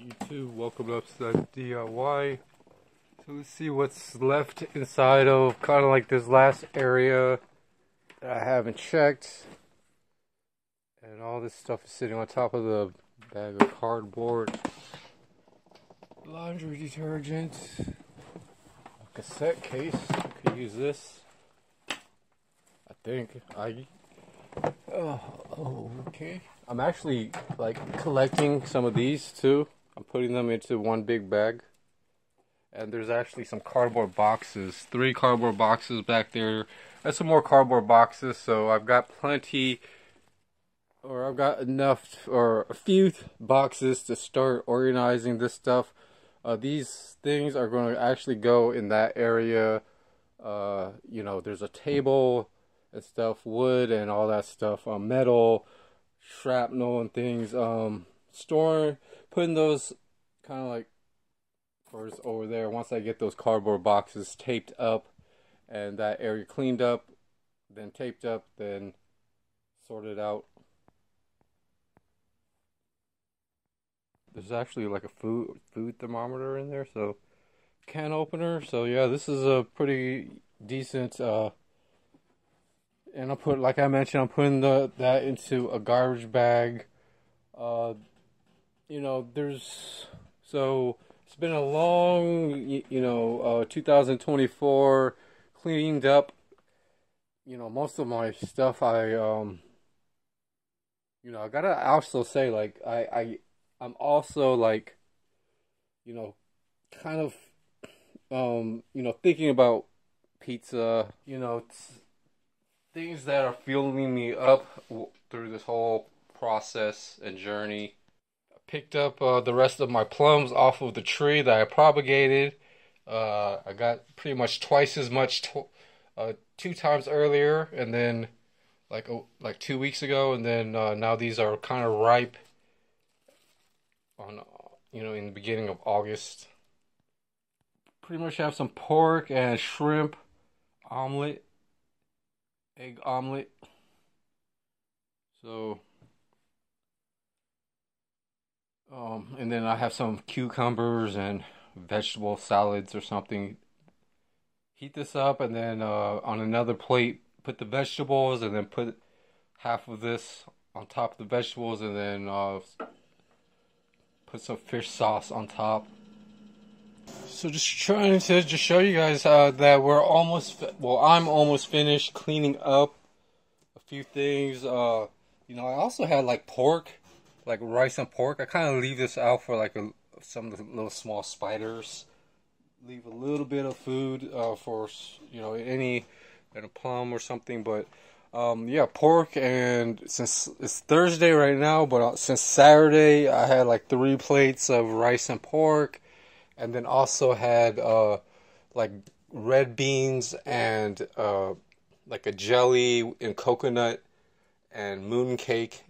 YouTube, welcome up to the DIY. So let's see what's left inside of kind of like this last area that I haven't checked. And all this stuff is sitting on top of the bag of cardboard. Laundry detergent. A cassette case. I could use this. I think. Okay. I'm actually like collecting some of these too. I'm putting them into one big bag. And there's actually some cardboard boxes. 3 cardboard boxes back there. And some more cardboard boxes. So I've got plenty, or I've got enough, or a few boxes to start organizing this stuff. These things are going to actually go in that area. You know, there's a table and stuff, wood and all that stuff, metal, shrapnel and things. Putting those kind of like first over there. Once I get those cardboard boxes taped up and that area cleaned up, then taped up, then sorted out. There's actually like a food thermometer in there, so can opener. So yeah, this is a pretty decent. And like I mentioned, I'm putting that into a garbage bag. You know, it's been a long, 2024, cleaned up, most of my stuff. I gotta also say, like, I'm also, like, kind of, thinking about pizza, things that are fueling me up through this whole process and journey. Picked up the rest of my plums off of the tree that I propagated. I got pretty much twice as much 2 times earlier, and then like 2 weeks ago, and then now these are kind of ripe on in the beginning of August. Pretty much have some pork and shrimp omelet, egg omelet. So and then I have some cucumbers and vegetable salads or something. Heat this up, and then on another plate, put the vegetables, and then put half of this on top of the vegetables, and then put some fish sauce on top. So just trying to just show you guys that I'm almost finished cleaning up a few things. I also had like pork. Like rice and pork. I kind of leave this out for like some of the little small spiders. Leave a little bit of food for any and a plum or something. But yeah, pork. And since it's Thursday right now, but since Saturday I had like 3 plates of rice and pork, and then also had like red beans and like a jelly and coconut and mooncake.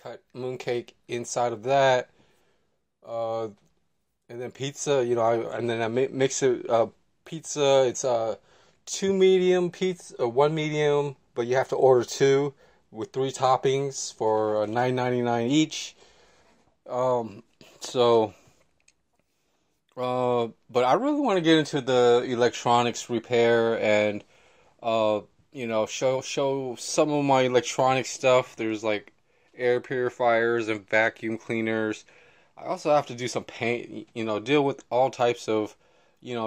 Cut mooncake inside of that, and then pizza. And then I mix it. Pizza. It's 2 medium pizza, 1 medium, but you have to order 2 with 3 toppings for $9.99 each. But I really want to get into the electronics repair and show some of my electronic stuff. There's like air purifiers and vacuum cleaners. I also have to do some paint, deal with all types of,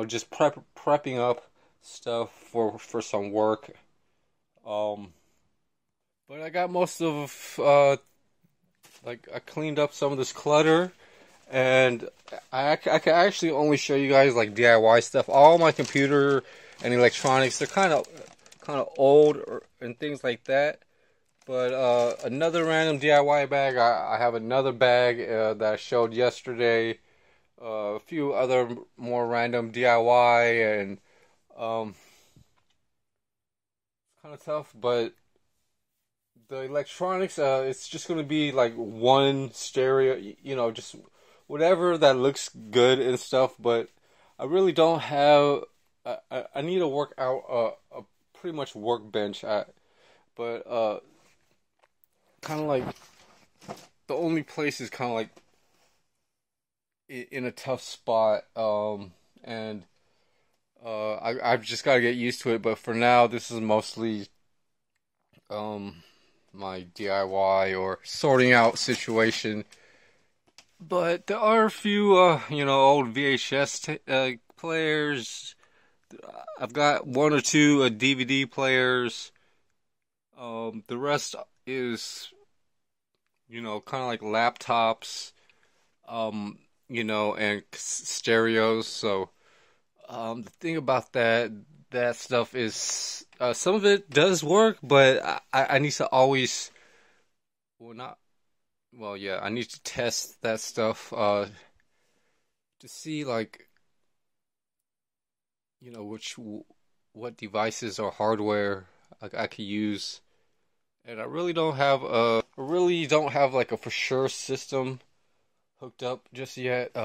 just prepping up stuff for some work. But I got most of, I cleaned up some of this clutter, and I can actually only show you guys like DIY stuff. All my computer and electronics, they're kind of old and things like that. But another random DIY bag. I have another bag that I showed yesterday. A few other more random DIY, and kind of tough. But the electronics, it's just going to be like one stereo, just whatever that looks good and stuff. But I really don't have. I need to work out a pretty much workbench. Kind of like the only place is kind of like in a tough spot. And I've just got to get used to it. But for now, this is mostly um my DIY or sorting out situation. But there are a few old VHS players. I've got one or two DVD players. The rest is kind of like laptops, and stereos. So the thing about that stuff is some of it does work, but I need to always, well, not, well, yeah, I need to test that stuff to see, like, which what devices or hardware I could use. And I really don't have like a for sure system hooked up just yet.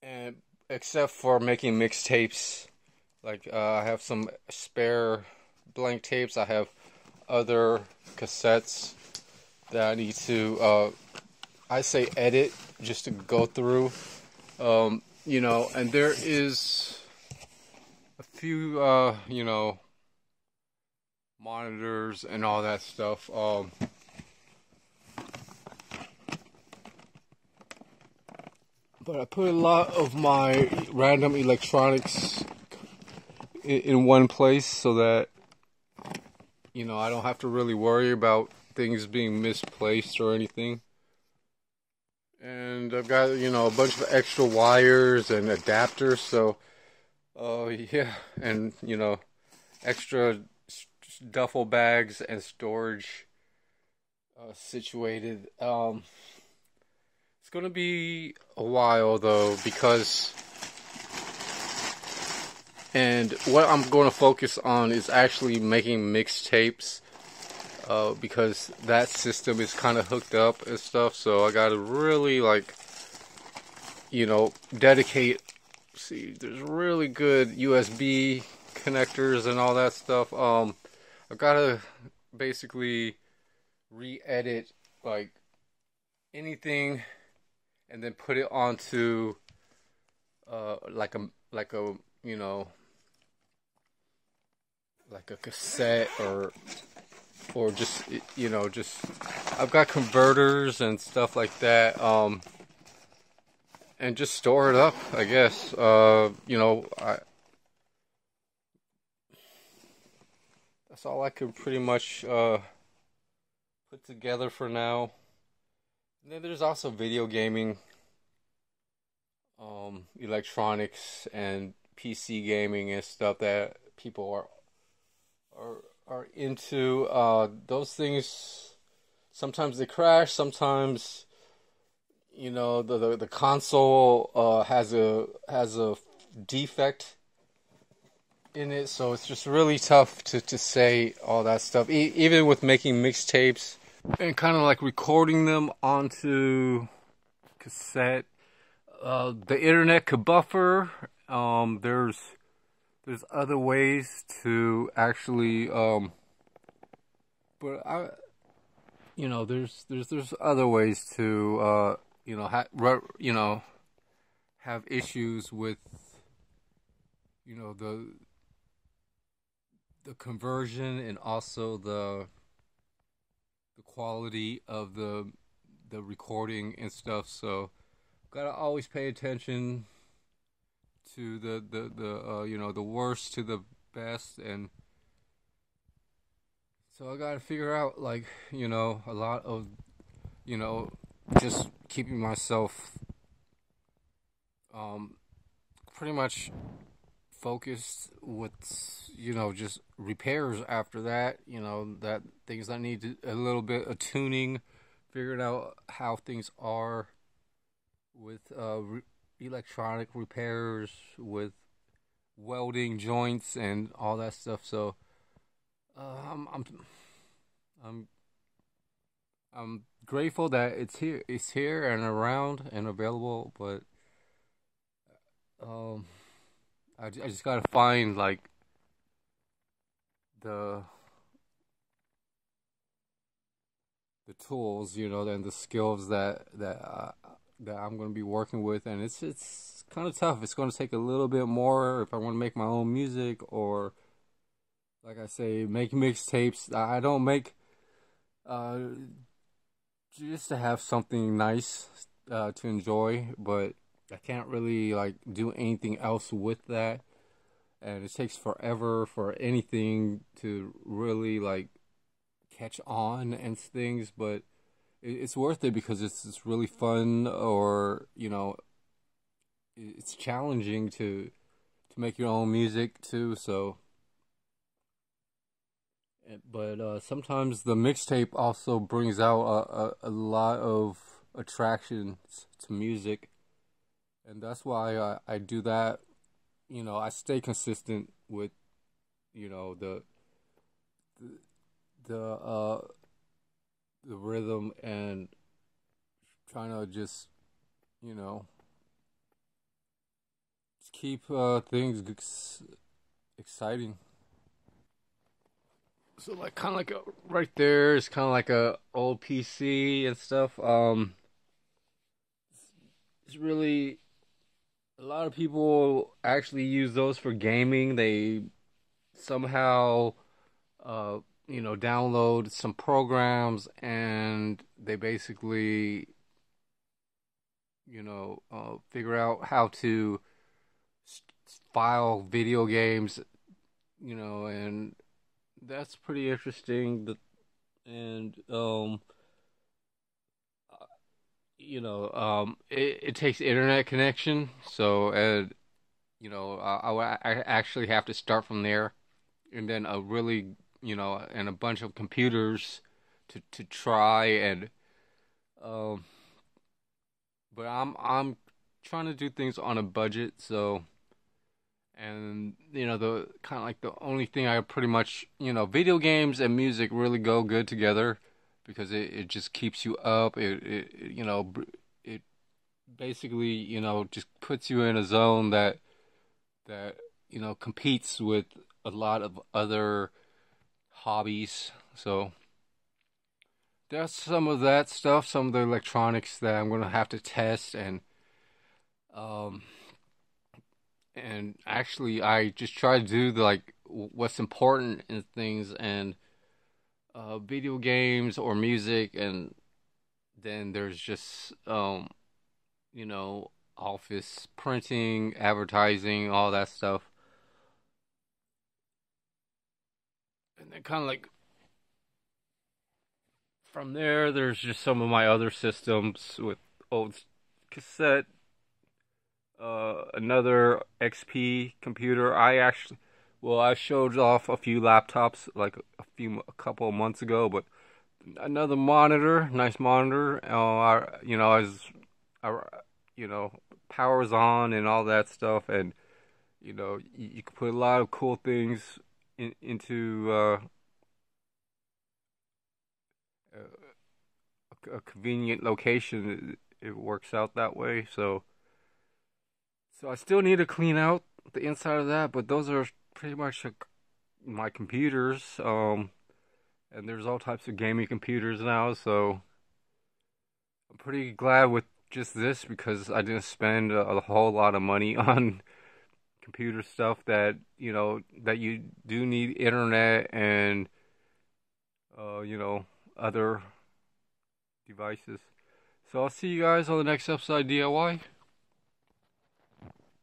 And except for making mixtapes, like I have some spare blank tapes. I have other cassettes that I need to I say edit just to go through. And there is a few monitors and all that stuff. But I put a lot of my random electronics in one place so that I don't have to really worry about things being misplaced or anything. And I've got a bunch of extra wires and adapters, so yeah, and extra duffel bags and storage situated. It's gonna be a while though, and what I'm going to focus on is actually making mixtapes, because that system is kind of hooked up and stuff. So I gotta really dedicate. See, there's really good USB connectors and all that stuff. I've gotta basically re-edit like anything and then put it onto like a like a cassette or just I've got converters and stuff like that, and just store it up, I guess. That's all I can pretty much put together for now. And then there's also video gaming, electronics and PC gaming and stuff that people are into. Those things sometimes they crash, sometimes the console has a defect in it, so it's just really tough to say all that stuff. Even with making mixtapes and kind of like recording them onto cassette, the internet could buffer. There's other ways to actually but I there's other ways to have issues with the conversion and also the quality of the recording and stuff. So gotta always pay attention to the worst to the best. And so I gotta figure out a lot of just keeping myself pretty much focused with just repairs after that. That things I need a little bit of tuning, figuring out how things are with electronic repairs, with welding joints and all that stuff. So I'm I'm grateful that it's here and around and available, but I just gotta find the the tools, you know, and the skills that I'm going to be working with, and it's kind of tough. It's going to take a little bit more if I want to make my own music, or like I say, make mixtapes. I don't make uh just to have something nice to enjoy, but I can't really like do anything else with that, and it takes forever for anything to really like catch on and things, but it's worth it because it's really fun, or you know, it's challenging to make your own music too. So, but sometimes the mixtape also brings out a lot of attractions to music, and that's why I do that. You know, I stay consistent with, you know, the uh the rhythm, and trying to just, you know, just keep things exciting. So like kind of like right there is kind of like a old PC and stuff. It's really a lot of people actually use those for gaming. They somehow uh you know, download some programs, and they basically, you know, figure out how to file video games, you know, and that's pretty interesting. And you know, it takes internet connection, so and you know, I actually have to start from there, and then a really, you know, and a bunch of computers to try, and um, but I'm trying to do things on a budget, so. And you know, the kind of like the only thing I pretty much, you know, video games and music really go good together because it just keeps you up. It you know, it basically, you know, just puts you in a zone that you know, competes with a lot of other hobbies. So there's some of that stuff, some of the electronics that I'm gonna have to test, um and actually I just try to do the like what's important in things, and video games or music, and then there's just you know, office printing, advertising, all that stuff, and then kind of like from there there's just some of my other systems with old cassette, another XP computer. I showed off a few laptops like a couple of months ago, but another monitor, nice monitor. You know, I, you know, powers on and all that stuff, and you know, you can put a lot of cool things into a convenient location. It works out that way. So I still need to clean out the inside of that, but those are pretty much my computers. And there's all types of gaming computers now, so I'm pretty glad with just this because I didn't spend a whole lot of money on computer stuff that, you know, that you do need internet and you know, other devices. So I'll see you guys on the next episode of DIY.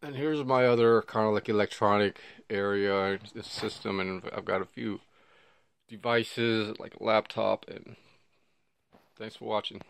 And here's my other kind of like electronic area system, and I've got a few devices like a laptop, and thanks for watching.